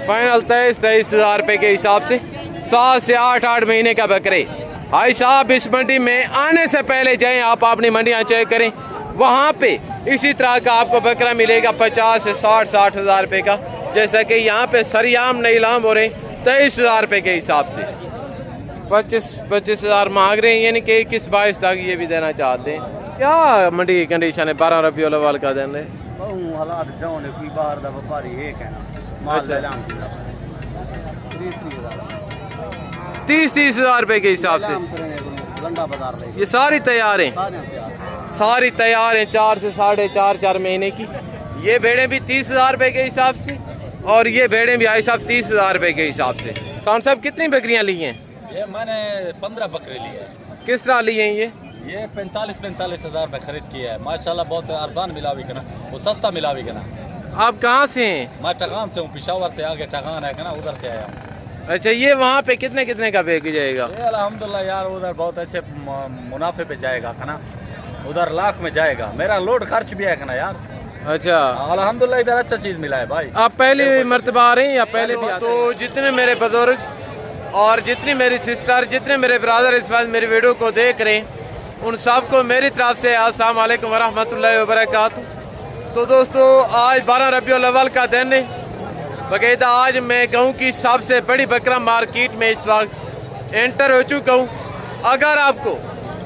Final 23,000 रुपये के हिसाब से 7 से 8 महीने का बकरे। भाई साहब इस मंडी में आने से पहले जाएं, आप अपनी मंडियाँ चेक करें, वहाँ पे इसी तरह का आपको बकरा मिलेगा 50 से 60 हज़ार रुपये का। जैसा कि यहाँ पे सरियाम नीलाम हो रहे 23,000 रुपये के हिसाब से 25 हज़ार मांग रहे हैं, यानी कि 21-22 तक ये भी देना चाहते हैं। क्या मंडी की कंडीशन है 12 रबीउल अव्वल का दिन है? हालात डाउन है, कोई बाहर दा व्यापारी एक है ना माल ऐलान किया 30 हज़ार रुपये के हिसाब से ये सारी तैयार हैं, सारी तैयार हैं 4 से 4.5 महीने की। ये भेड़ें भी 30,000 रुपये के हिसाब से और ये भेड़ें भी भाई साहब 30,000 रुपये के हिसाब से। कौन साहब कितनी बकरियां ली हैं? ये मैंने 15 बकरे लिए हैं। किस तरह ली हैं ये? 45 हज़ार में खरीद किया है। माशाल्लाह बहुत अरजान मिलावी का ना, वो सस्ता मिलावी का ना। आप कहाँ से हैं? मैं टगान से हूँ, पिशावर से आगे टगान है ना, उधर से आया हूँ। अच्छा, ये वहाँ पे कितने का बेच जाएगा? ये अल्हम्दुलिल्लाह यार उधर बहुत अच्छे मुनाफे पे जाएगा ना, उधर लाख में जाएगा। मेरा लोड खर्च भी है ना यार। अच्छा, अल्हम्दुलिल्लाह इधर अच्छा चीज़ मिला है भाई। आप पहली मर्तबा आ रहे हैं या पहले भी? तो जितने मेरे बुजुर्ग और जितनी मेरी सिस्टर, जितने मेरे ब्रदर इस वक्त मेरी वीडियो को देख रहे हैं, उन सबको मेरी तरफ से अस्सलाम वालेकुम वरहमतुल्लाहि वबरकातुहू। तो दोस्तों आज 12 रबीउल अव्वल का दिन है। बाकायदा आज मैं कहूँ कि सबसे बड़ी बकरा मार्केट में इस वक्त एंटर हो चुका हूँ। अगर आपको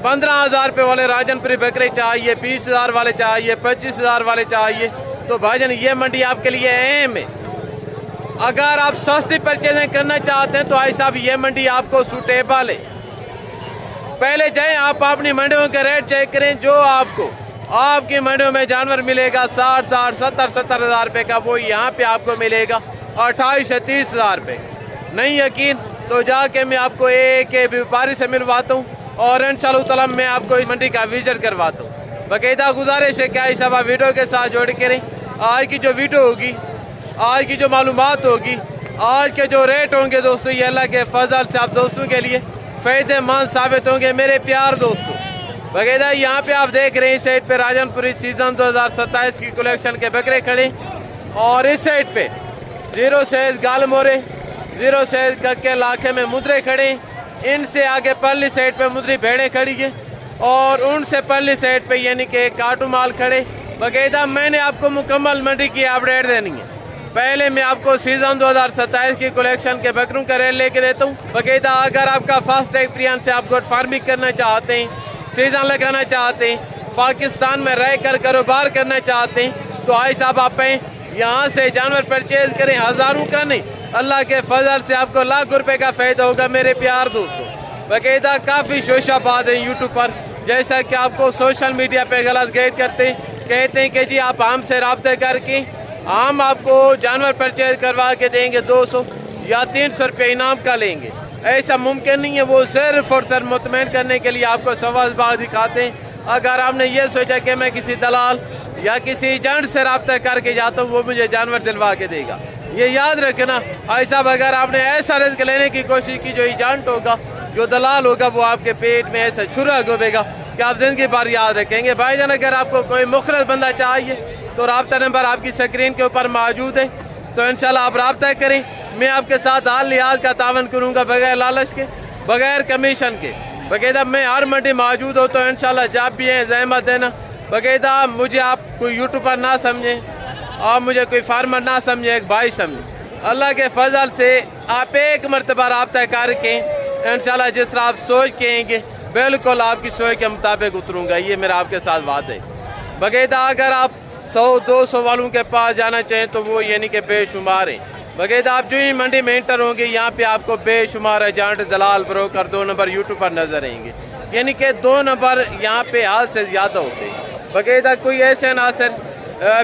15,000 रुपये वाले राजनपुरी बकरे चाहिए, 20,000 वाले चाहिए, 25,000 वाले चाहिए, तो भाईजान ये मंडी आपके लिए अहम है। अगर आप सस्ती परचेजिंग करना चाहते हैं तो भाई साहब ये मंडी आपको सूटेबल है। पहले जाएं, आप अपनी मंडियों के रेट चेक करें। जो आपको आपकी मंडियों में जानवर मिलेगा 60-70 हज़ार रुपये का, वो यहाँ पे आपको मिलेगा 28 से 30 हज़ार रुपये। नहीं यकीन तो जाके मैं आपको एक व्यापारी से मिलवाता हूँ और इंशाअल्लाह ताला मैं आपको इस मंडी का विजिट करवाता हूँ। बाकायदा गुजारिश है कि सब आप वीडियो के साथ जोड़ के रहें। आज की जो वीडियो होगी, आज की जो मालूमात होगी, आज के जो रेट होंगे दोस्तों, ये अल्लाह के फजल से आप दोस्तों के लिए फ़ायदेमंद साबित होंगे मेरे प्यार दोस्तों। बाकायदा यहाँ पे आप देख रहे हैं इस साइड पे राजनपुरी सीजन 2027 की कलेक्शन के बकरे खड़े और इस साइड पे 0 साइज गाल मोरे, 0 साइज कक्के लाखे में मुद्रे खड़े। इनसे आगे परली साइड पे मुद्री भेड़ें खड़ी है और उनसे परली साइड पे यानी कि काटू माल खड़े। बाकायदा मैंने आपको मुकम्मल मंडी की अपडेट देनी है। पहले मैं आपको सीजन 2027 की कलेक्शन के बकरों का रेट लेके देता हूँ। बाकायदा अगर आपका फर्स्ट एक्सपीरियंस है, आप गोट फार्मिंग करना चाहते हैं, सीजन लगाना चाहते हैं, पाकिस्तान में रह कर कारोबार करना चाहते हैं, तो आई साहब आप यहाँ से जानवर परचेज करें। हज़ारों का नहीं, अल्लाह के फजल से आपको लाखों रुपए का फ़ायदा होगा मेरे प्यार दोस्तों। बाकायदा काफ़ी शोशाबाद है यूट्यूब पर, जैसा कि आपको सोशल मीडिया पे गलत गाइड करते हैं, कहते हैं कि जी आप हमसे रब्ता करके हम आपको जानवर परचेज करवा के देंगे 200 या 300 रुपये इनाम का लेंगे। ऐसा मुमकिन नहीं है। वो सिर्फ और सिर्फ मुतमईन करने के लिए आपको सवाल बाग दिखाते हैं। अगर आपने ये सोचा कि मैं किसी दलाल या किसी एजेंट से रब्ता करके जाता हूँ वो मुझे जानवर दिलवा के देगा, ये याद रखना। भाई साहब अगर आपने ऐसा रिस्क लेने की कोशिश की, जो एजेंट होगा, जो दलाल होगा, वो आपके पेट में ऐसा छुरा गोबेगा कि आप जिंदगी भर याद रखेंगे। भाईजान अगर आपको कोई मुखरस बंदा चाहिए तो रब्ता नंबर आपकी स्क्रीन के ऊपर मौजूद है, तो इंशाल्लाह आप रब्ता करें। मैं आपके साथ हाल लिहाज का तावन करूँगा, बगैर लालच के, बगैर कमीशन के। बाकायदा मैं हर मंडी मौजूद हो, तो इंशाल्लाह जब भी है जहमत देना। बाकायदा मुझे आप कोई यूट्यूबर ना समझें और मुझे कोई फार्मर ना समझे, एक भाई समझे। अल्लाह के फजल से आप एक मरतबा रब्ता करके इंशाल्लाह जिस तरह आप सोच के आएंगे बिल्कुल आपकी सोच के मुताबिक उतरूँगा, ये मेरा आपके साथ वादा है। बाकायदा अगर आप 100-200 वालों के पास जाना चाहें तो वो यानी कि बेशुमार हैं। बाकायदा आप जो ही मंडी में एंटर होंगे यहाँ पे आपको बेशुमार एजेंट, दलाल, ब्रोकर, 2 नंबर यूट्यूबर नजर आएंगे, यानी कि 2 नंबर यहाँ पे हाथ से ज़्यादा होते हैं। बाकायदा कोई ऐसे नासर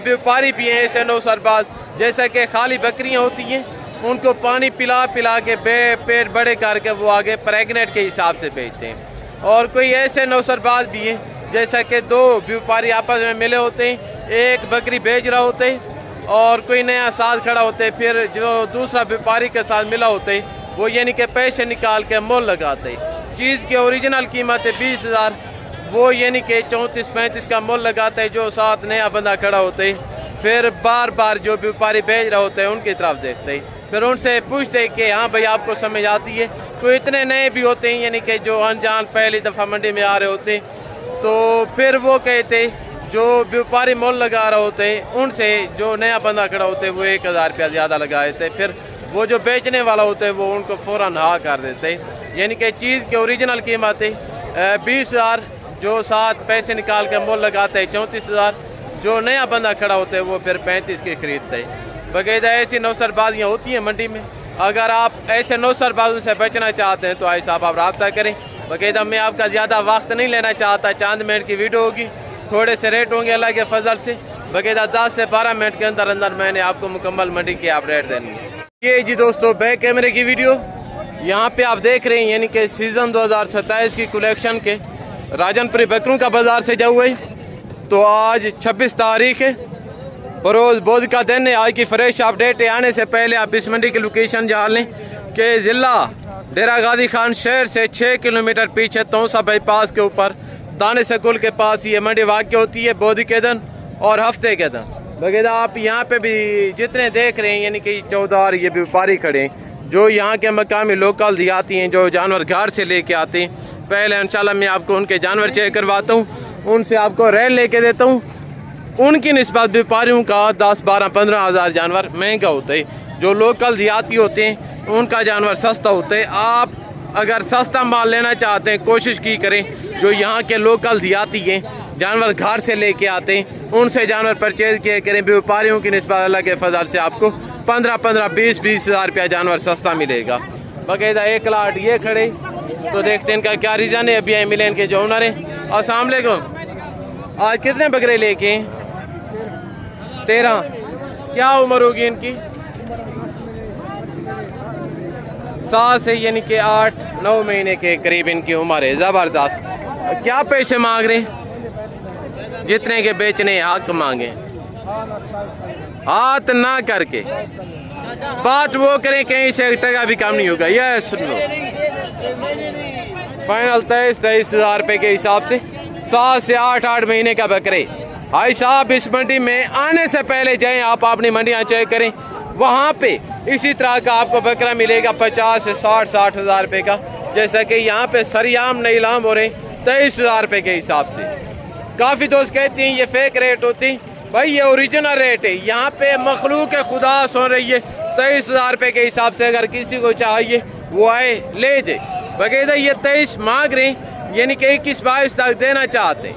व्यापारी भी हैं, ऐसे नौसरबाज, जैसा कि खाली बकरियाँ होती हैं उनको पानी पिला पिला के पेट बड़े करके वो आगे प्रेगनेंट के हिसाब से बेचते हैं। और कोई ऐसे नौसरबाज भी हैं जैसा कि 2 व्यापारी आपस में मिले होते हैं, एक बकरी बेच रहा होते हैं और कोई नया साथ खड़ा होते हैं, फिर जो दूसरा व्यापारी के साथ मिला होते हैं वो यानी कि पैसे निकाल के मोल लगाते हैं। चीज़ की ओरिजिनल कीमत है 20,000, वो यानी कि 34-35 का मोल लगाता है। जो साथ नया बंदा खड़ा होते है फिर बार बार जो व्यापारी बेच रहे होते हैं उनकी तरफ देखते हैं, फिर उनसे पूछते कि हाँ भाई आपको समझ आती है। तो इतने नए भी होते हैं यानी कि जो अनजान पहली दफ़ा मंडी में आ रहे होते हैं, तो फिर वो कहते जो व्यापारी मोल लगा रहे होते हैं उनसे जो नया बंदा खड़ा होते हैं वो 1000 रुपया ज़्यादा लगा देते, फिर वो जो बेचने वाला होता है वो उनको फ़ौरन हाँ कर देते हैं। यानी कि चीज़ की ओरिजिनल कीमत 20,000, जो 7 पैसे निकाल के मोल लगाते हैं 34,000, जो नया बंदा खड़ा होता है वो फिर 35 के खरीदते हैं। बाकायदा ऐसी नौसरबाजियाँ होती हैं मंडी में। अगर आप ऐसे नौसरबाजों से बचना चाहते हैं तो भाई साहब आप रब्ता करें। बाकायदा मैं आपका ज़्यादा वक्त नहीं लेना चाहता, चंद मिनट की वीडियो होगी, थोड़े से रेट होंगे अल्लाह के फजल से। बाकायदा 10 से 12 मिनट के अंदर अंदर मैंने आपको मुकम्मल मंडी की अपडेट देनी है। ये जी दोस्तों बैक कैमरे की वीडियो यहाँ पे आप देख रहे हैं, यानी कि सीज़न 2027 की कलेक्शन के राजनपुरी बकरों का बाज़ार से जा हुआ है। तो आज 26 तारीख है, बरोज़ बोध का दिन है। आज की फ्रेश अपडेट आने से पहले आप इस मंडी की लोकेशन जान लें कि ज़िला डेरा गाजी खान शहर से 6 किलोमीटर पीछे तौसा बाईपास के ऊपर दाने सकुल के पास ये मंडी वाक़ होती है, बोध के दिन और हफ्ते के दिन। बाकायदा आप यहाँ पे भी जितने देख रहे हैं यानी कि 14 ये व्यापारी खड़े हैं जो यहाँ के मकामी लोकल दिहाती हैं, जो जानवर घर से लेके आते हैं। पहले इंशाल्लाह मैं आपको उनके जानवर चेक करवाता हूँ, उनसे आपको रेट लेके देता हूँ। उनकी निस्बत व्यापारियों का 10, 12, 15 हज़ार जानवर महंगा होता है। जो लोकल दिहाती होते हैं उनका जानवर सस्ता होता है। आप अगर सस्ता माल लेना चाहते हैं कोशिश की करें जो यहाँ के लोकल दिहाती हैं, जानवर घर से लेके आते हैं, उनसे जानवर परचेज किए करें। व्यापारियों की निस्बत अल्लाह के फजल से आपको 15-15, 20-20 हज़ार रुपया जानवर सस्ता मिलेगा। बाकायदा एक लाट ये खड़े, तो देखते हैं इनका क्या रीज़न है। अभी मिले इनके जो ओनर हैं। अस्सलाम वालेकुम, आज कितने बकरे लेके? 13। क्या उम्र होगी इनकी? 7 से यानी कि 8-9 महीने के करीब इनकी उम्र है। ज़बरदस्त। क्या पैसे मांग रहे हैं? जितने के बेचने हक मांगे, हाथ ना करके बात वो करें, कहीं से 1 टका भी कम नहीं होगा। यह सुन लो, फाइनल 23 हज़ार रुपये के हिसाब से 7 से 8 महीने का बकरे। भाई साहब इस मंडी में आने से पहले जाएं, आप अपनी मंडियाँ चेक करें, वहाँ पे इसी तरह का आपको बकरा मिलेगा 50 से 60 हज़ार रुपये का। जैसा कि यहाँ पे सरियाम नीलाम हो रहे 23 हज़ार रुपये के हिसाब से। काफ़ी दोस्त कहते हैं ये फेक रेट होती, भाई ये ओरिजिनल रेट है। यहाँ पे मखलूक खुदा सुन रही है 23 हज़ार रुपये के हिसाब से। अगर किसी को चाहिए वो आए ले जाए। बाकायदा ये 23 मांग रहे हैं, यानी कि 21-22 तक देना चाहते हैं।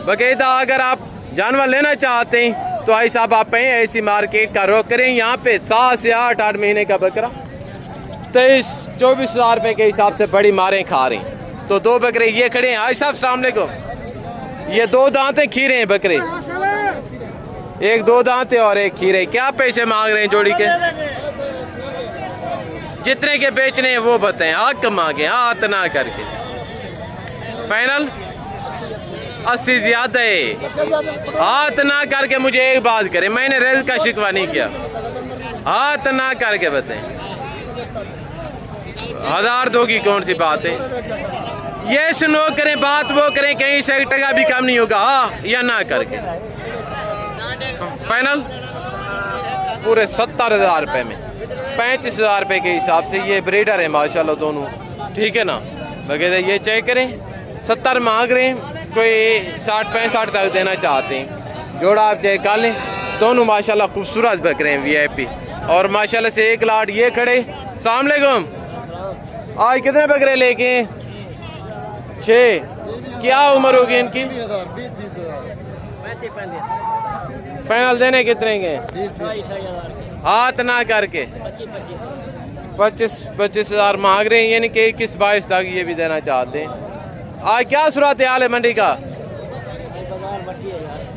बाकायदा अगर आप जानवर लेना चाहते हैं तो भाई साहब आप ऐसी मार्केट का रुख करें। यहाँ पे 7 से 8 महीने का बकरा 23-24 हज़ार रुपये के हिसाब से बड़ी मारें खा रहे हैं। तो 2 बकरे ये खड़े हैं। भाई साहब अस्सलाम वालेकुम, ये 2 दांतें खीरे हैं बकरे, एक 2 दांतें और एक खीरे। क्या पैसे मांग रहे हैं जोड़ी के? जितने के बेचने हैं वो बताएं, हक मांगे, हाथ ना करके। फाइनल 80 ज्यादा है, हाथ ना करके मुझे एक बात करें, मैंने रेज़ का शिकवा नहीं किया, हाथ ना करके बताएं। 1000 दो की कौन सी बात है? ये सुनो करें, बात वो करें, कहीं से 1 टका भी कम नहीं होगा, हाँ या ना करके। फाइनल पूरे 70 हज़ार रुपये में 35 हज़ार रुपये के हिसाब से ये ब्रीडर है माशाल्लाह दोनों, ठीक है ना। बगैर ये चेक करें 70 मांग रहे हैं, कोई 60-65 तक देना चाहते हैं। जोड़ा आप चेक कर लें, दोनों माशाल्लाह खूबसूरत बकरे हैं VIP। और माशाल्लाह से एक लाट ये खड़े। अस्सलाम वालेकुम, आज कितने बकरे लेके? 6। क्या उम्र होगी इनकी? 20-25। फाइनल देने कितने के? 20-22 हाथ ना करके 25 हज़ार मांग रहे हैं, यानी कि 21-22 तक ये भी देना चाहते हैं। आज क्या सूरत हाल है मंडी का?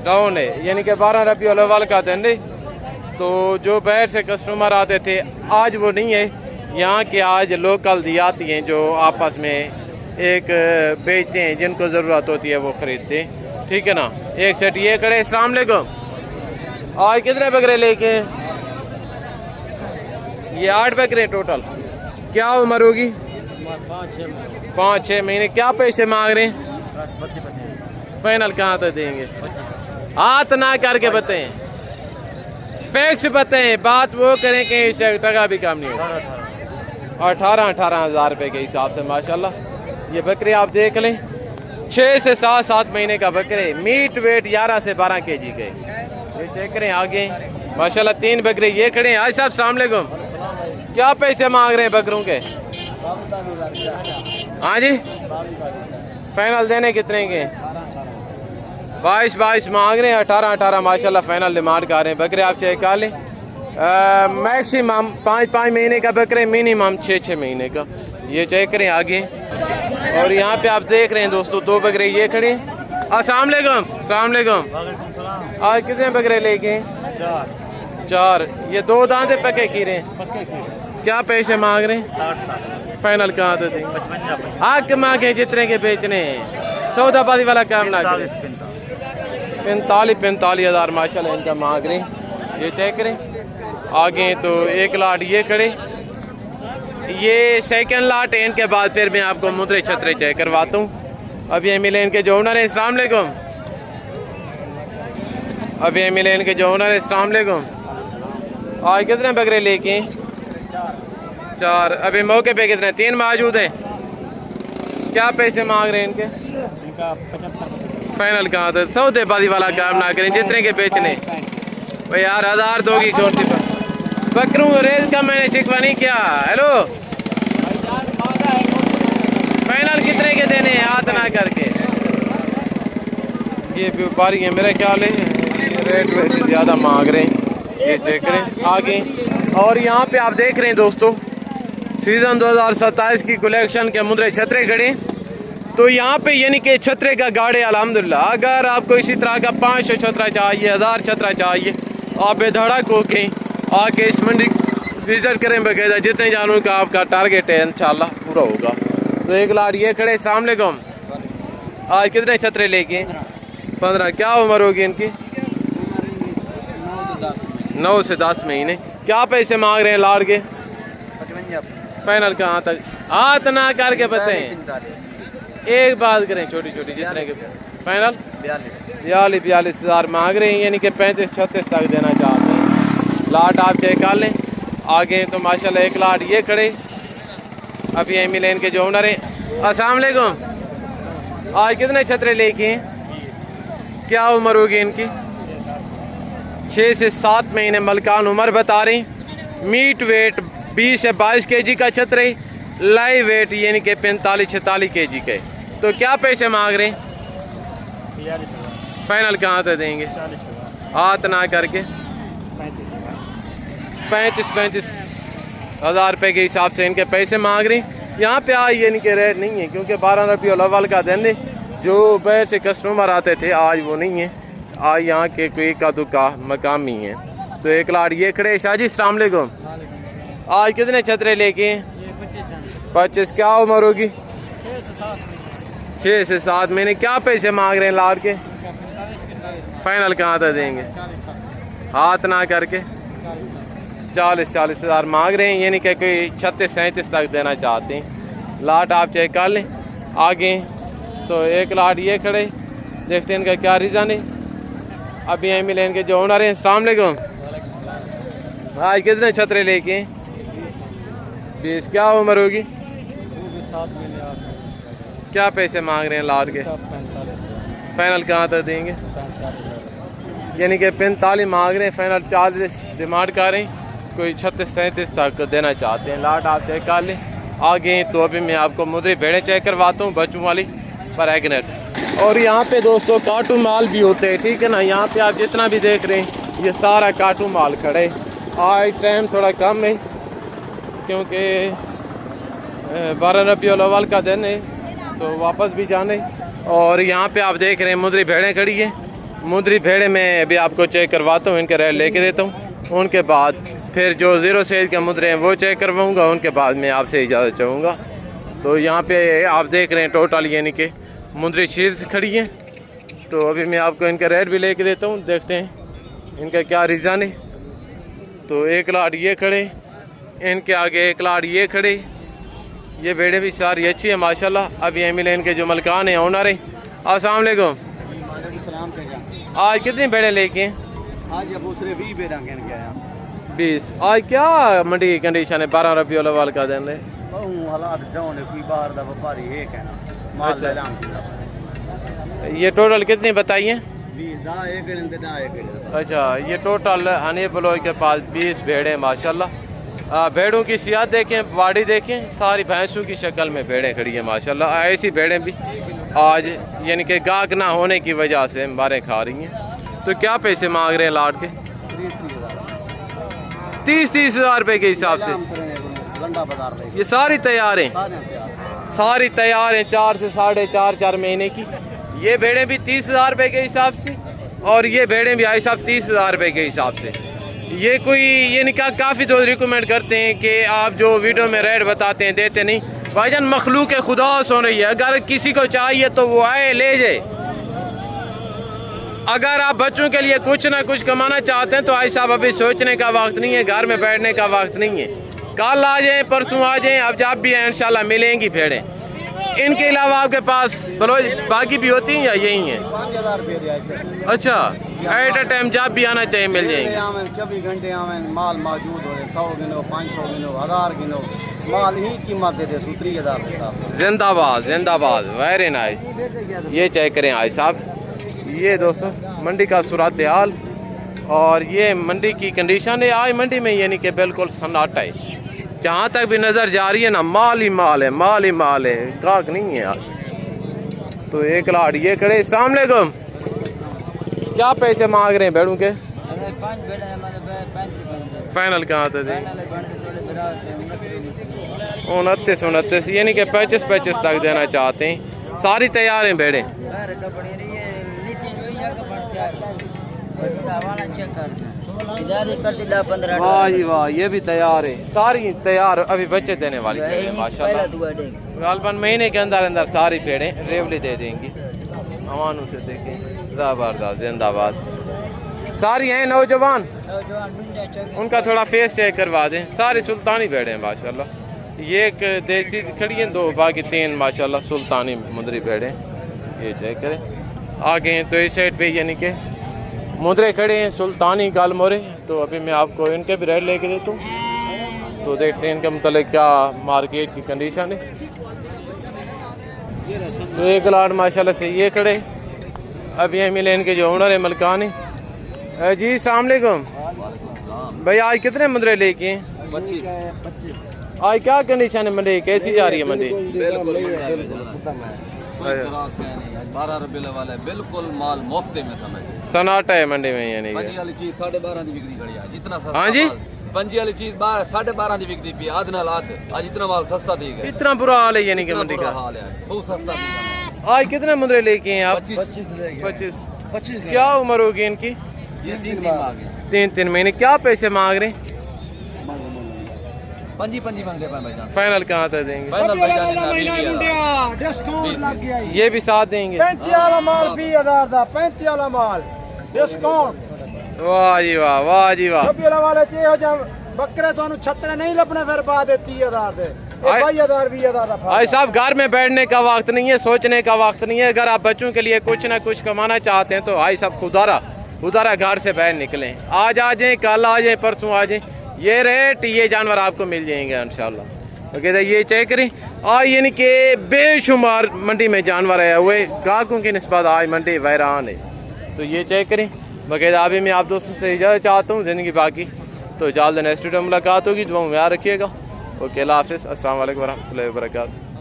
डाउन है, यानी कि 12 रबीउल अव्वल का दिन है। तो जो बाहर से कस्टमर आते थे आज वो नहीं है। यहाँ के आज लोकल दिहाती हैं जो आपस में एक बेचते हैं, जिनको ज़रूरत होती है वो ख़रीदते हैं, ठीक है ना। एक सेट ये खड़े। अस्सलाम वालेकुम, आज कितने बकरे लेके? ये 8 बकरे टोटल। क्या उम्र होगी? 5-6 महीने। क्या पैसे मांग रहे हैं? फाइनल कहाँ तक देंगे? हाथ ना करके बताएं। फिक्स बताएं, बात वो करें कि 1 टका भी कम नहीं होगा। 18 हज़ार रुपये के हिसाब से माशाल्लाह ये बकरे आप देख लें। 6 से 7 महीने का बकरे, मीट वेट 11 से 12 kg के। ये चेक करें आगे माशाल्लाह 3 बकरे ये खड़े हैं। आज साहब अस्सलाम वालेकुम, क्या पैसे मांग रहे हैं बकरों के? हाँ जी, फाइनल देने कितने के? 22 मांग रहे हैं। 18 माशाल्लाह फाइनल डिमांड कर रहे हैं। बकरे आप चेक कर लें, मैक्सिमम 5 महीने का बकरे, मिनिमम 6 महीने का। ये चेक करें आगे। और यहाँ पे आप देख रहे हैं दोस्तों 2 बकरे ये खड़े। अस्सलाम वालेकुम, आज कितने बकरे लेके? 4। ये 2 दांते पके खीरे, क्या पैसे मांग रहे हैं? फाइनल कहाँ थे? 55 मांगे जितने के बेचने हैं। सौदाबादी वाला काम ना करें। 45 हज़ार माशाल्लाह इनका मांग रहे हैं। ये चेक करें आगे। तो 1 लाट ये खड़े, ये सेकंड लाट है। इनके बाद फिर मैं आपको मुद्रे छतरे चेक करवाता हूँ। अब ये मिले इनके जो ओनर है, अस्सलाम वालेकुम। अब ये मिले इनके जो ओनर है, अस्सलाम वालेकुम। आज कितने बकरे लेके? 4। अभी मौके पे कितने? 3 मौजूद है। क्या पैसे मांग रहे हैं इनके? फाइनल कहाँ था? सौदेबाजी वाला काम ना करें, जितने के बेचने। भाई यार 1000 दोगी कौन सी बकरों रेट का मैंने शिकवा नहीं किया। हेलो, फाइनल कितने के देने हैं? हाथ ना करके। ये व्यापारी है मेरा ख्याल है, रेट वैसे ज़्यादा मांग रहे हैं। ये चेक करें आगे। और यहाँ पे आप देख रहे हैं दोस्तों सीज़न 2027 की कलेक्शन के मुद्रे छतरे खड़े। तो यहाँ पे यानी कि छतरे का गाड़े अल्हम्दुलिल्लाह। अगर आपको इसी तरह का 500 छतरा चाहिए, 1000 छतरा चाहिए, आप बेधड़क होके आके इस मंडी विजिट करें बकायदा। जितने जानों का आपका टारगेट है इंशाल्लाह पूरा होगा। तो 1 लाट ये खड़े। अस्सलाम वालेकुम, आज कितने छतरे लेके? 15। क्या उम्र होगी इनकी? 9 से 10 महीने। क्या पैसे मांग रहे हैं लाट के? 55। फाइनल कहाँ तक? हाथ ना करके बताएं। एक बात करें छोटी जितने के फाइनल 42 हज़ार मांग रहे हैं, यानी कि 35-36 तक देना चाहते हैं। लाट आप चेक कर लें आगे। तो माशाल्लाह 1 लाट ये खड़े। अभी एमी लेन के जो ओनर है, अस्सलाम वालेकुम। आज कितने छतरे लेके हैं? क्या उम्र होगी इनकी? 6 से 7 महीने मलकान उम्र बता रही। मीट वेट 20 से 22 kg का छतरे, लाइव वेट यानी कि 45-46 kg के। तो क्या पैसे मांग रहे हैं? फाइनल कहाँ तक देंगे? हाथ ना करके 35 हज़ार रुपये के हिसाब से इनके पैसे मांग रहे हैं। यहाँ पे आज यानी कि रेट नहीं है, क्योंकि 12 रबीउल अव्वल का दिन है। जो बाहर से कस्टमर आते थे आज वो नहीं है। आज यहाँ के कोई का दुका मकामी है। तो 1 लाट ये खड़े। शाह जी अस्सलाम वालेकुम, आज कितने छतरे लेके? 25। क्या उम्र होगी? 6 से 7 महीने। क्या पैसे मांग रहे हैं लाट के? फाइनल कहाँ तक देंगे? हाथ ना करके 40 हज़ार मांग रहे हैं, यानी कि कोई 36-37 तक देना चाहते हैं। लाट आप चेक कर लें आगे। तो 1 लाट ये खड़े, देखते हैं इनका क्या रीज़न है। अभी एम लेन के जो ओनर हैं, अस्सलाम वालेकुम। आज कितने छतरे लेके? 20। क्या उम्र होगी? क्या पैसे मांग रहे हैं लाट के? फाइनल कहाँ तक देंगे? यानी कि 45 मांग रहे हैं, फाइनल 40 डिमांड कर रहे हैं। कोई 36-37 तक देना चाहते हैं। लाट आप चेक कर लें आगे। तो अभी मैं आपको मुद्रे भेड़ें चेक करवाता हूँ बच्चों वाली प्रेग्नेंट। और यहाँ पे दोस्तों काटू माल भी होते हैं, ठीक है ना। यहाँ पे आप जितना भी देख रहे हैं ये सारा काटू माल खड़े। आज टाइम थोड़ा कम है क्योंकि 12 रबीउल अव्वल का दिन है, तो वापस भी जाने। और यहाँ पे आप देख रहे हैं मुद्री भेड़ें खड़ी है। मुद्री भेड़ें मैं अभी आपको चेक करवाता हूँ, इनके रेट लेके देता हूँ। उनके बाद फिर जो 0 सेज के मुद्रे हैं वो चेक करवाऊँगा। उनके बाद मैं आपसे इजाज़त चाहूँगा। तो यहाँ पे आप देख रहे हैं टोटल यानी कि मुद्री शीर्ष खड़ी है। तो अभी मैं आपको इनका रेट भी लेके देता हूँ, देखते हैं इनका क्या रीज़न है। तो 1 लाट ये खड़े, इनके आगे 1 लाट ये खड़े। ये भेड़ें भी सारी अच्छी है माशाल्लाह। अभी एम लेन के जो मलकान हैं ओनर हैं, अस्सलाम वालेकुम। आज कितनी भेड़ें लेके हैं? आज अब दूसरे 20 भेड़ा के 20। आज क्या मंडी की कंडीशन है 12 रबीउल अव्वल का दिन है? बहु हालात डाउन है, कोई बाहर दा व्यापारी है कहना माल अच्छा। ले आमदी ये टोटल कितनी बताइए? 20 दा एक दिन दा एक। अच्छा, ये टोटल हनीफ बलोच के पास 20 भेड़ें माशाल्लाह। भेड़ों की सियात देखें, बॉडी देखें, सारी भैंसों की शक्ल में भेड़ें खड़ी हैं माशाल्लाह। ऐसी भेड़ें भी आज यानी कि गाहक ना होने की वजह से मारें खा रही हैं। तो क्या पैसे मांग रहे हैं लाट के? 30-30 हज़ार रुपये के हिसाब से। गंडा बाजार ले ये सारी तैयार हैं, सारी तैयार हैं 4 से 4.5 महीने की। ये भेड़ें भी 30 हज़ार रुपये के हिसाब से और ये भेड़ें भी आई साहब 30 हज़ार रुपये के हिसाब से। ये कोई ये निकाह काफ़ी दोस्त रिकमेंड करते हैं कि आप जो वीडियो में रेट बताते हैं देते नहीं। भाईजान मखलूक खुदा सुन रही है, अगर किसी को चाहिए तो वो आए ले जाए। अगर आप बच्चों के लिए कुछ ना कुछ कमाना चाहते हैं तो आई साहब अभी सोचने का वक्त नहीं है, घर में बैठने का वक्त नहीं है। कल आ जाएं, परसों आ जाएं, अब जब भी हैं इंशाल्लाह मिलेंगी भेड़ें। इनके अलावा आपके पास बलोच बाकी भी होती हैं या यही हैं? 5000 रुपये दिया है। अच्छा, एट अ टाइम जब भी आना चाहिए मिल जाएंगे। 24 घंटे आवें माल मौजूद हो 100 गिनो 500 गिनो 1000 गिनो माल ही कीमत दे दे 30,000 के साथ। जिंदाबाद जिंदाबाद, वेरी नाइस। ये चेक करें आई साहब, ये दोस्तों मंडी का सूरत हाल और ये मंडी की कंडीशन है। आज मंडी में यानी कि बिल्कुल सन्नाटा है, जहाँ तक भी नज़र जा रही है ना माल ही माल है, माल ही माल है, गाहक नहीं है आज। तो एक लाड़ ये खड़े। अस्सलाम वालेकुम, क्या पैसे मांग रहे हैं भेड़ों के? फाइनल कहाँ थे? 29 यानी कि 25 तक देना चाहते हैं। सारी तैयार हैं भेड़ें? वाह जी वाह, ये भी तैयार है, सारी तैयार अभी बच्चे देने वाली है माशाल्लाह। गालबन महीने के अंदर अंदर सारी भेड़ें रेवली दे देंगी। अमानों से देखें, ज़बरदस्त, जिंदाबाद। सारी हैं नौजवान, उनका थोड़ा फेस चेक करवा दें। सारी सुल्तानी भेड़ें हैं माशाल्लाह। ये एक देसी खड़ी हैं, 2 बाकी 3 माशाल्लाह सुल्तानी मुंदरी भेड़ें। ये चेक करें। आगे हैं तो इस साइड पे यानी कि मुंदरे खड़े हैं सुल्तानी गाल मोरे। तो अभी मैं आपको इनके भी रेट लेके देता हूँ, तो देखते हैं इनके मतलब क्या मार्केट की कंडीशन है। तो एक लाट माशाल्लाह से ये खड़े। अभी ये मिले इनके जो ओनर है मलकानी। जी अस्सलाम वालेकुम भाई, आज कितने मुंदरे लेके हैं? 25। आज क्या कंडीशन है मंडी, कैसी जा रही है मंडी? 12 रबीउल अव्वल है, बिल्कुल माल मुफ्त में समझ। सन्नाटा है मंडी में यानी कि। पंजी वाली चीज 12.5 की बिकदी खड़ी आज, इतना सस्ता। हाँ जी, पंजी वाली चीज 12.5 की बिकदी पी, आध नाल आध। आज इतना माल सस्ता दी गया, इतना बुरा हाल है यानी कि मंडी का। हाल है, बहुत सस्ता दी गया। आज कितने मुंदरे लेके हैं आप? 25। क्या उम्र होगी इनकी? ये 3 मांगे, 3 महीने। क्या पैसे मांग रहे हैं? पंजी मांगते पाए भाईजान। फाइनल कहाँ तक देंगे? फाइनल भाईजान इतना 20,000। डिस्काउंट लग गया। ये भी साथ देंगे? 35 वाला माल 20,000 दा, 35 वाला माल डिस्काउंट। वाह जी वाह, वाह जी वाह। रबीउल वाले चे हो जा बकरे ਤੁਹਾਨੂੰ ਛੱਤਰੇ नहीं लभने फिर बाद 30,000 दे 22,000 20,000 दा। भाई साहब घर में बैठने का वक्त नहीं है, सोचने का वक्त नहीं है। अगर आप बच्चों के लिए कुछ ना कुछ कमाना चाहते हैं तो भाई साहब खुदारा घर से बाहर निकलें। आज आ जाएं, कल आ जाएं, परसों आ जाएं, ये रेट ये जानवर आपको मिल जाएंगे इंशाल्लाह। तो कहते ये चेक करें आज यानी कि बेशुमार मंडी में जानवर आए हुए, गाहकों की निस्बत आज मंडी वैरान है। तो ये चेक करें। बकायदा अभी मैं आप दोस्तों से इजाज़त चाहता हूँ, ज़िंदगी बाकी तो जल्द नेक्स्ट वीडियो में मुलाकात होगी। दुआ में याद रखिएगा। ओके, अल्लाह हाफ़िज़, अस्सलाम वालेकुम वरहमतुल्लाहि वबरकातुहू।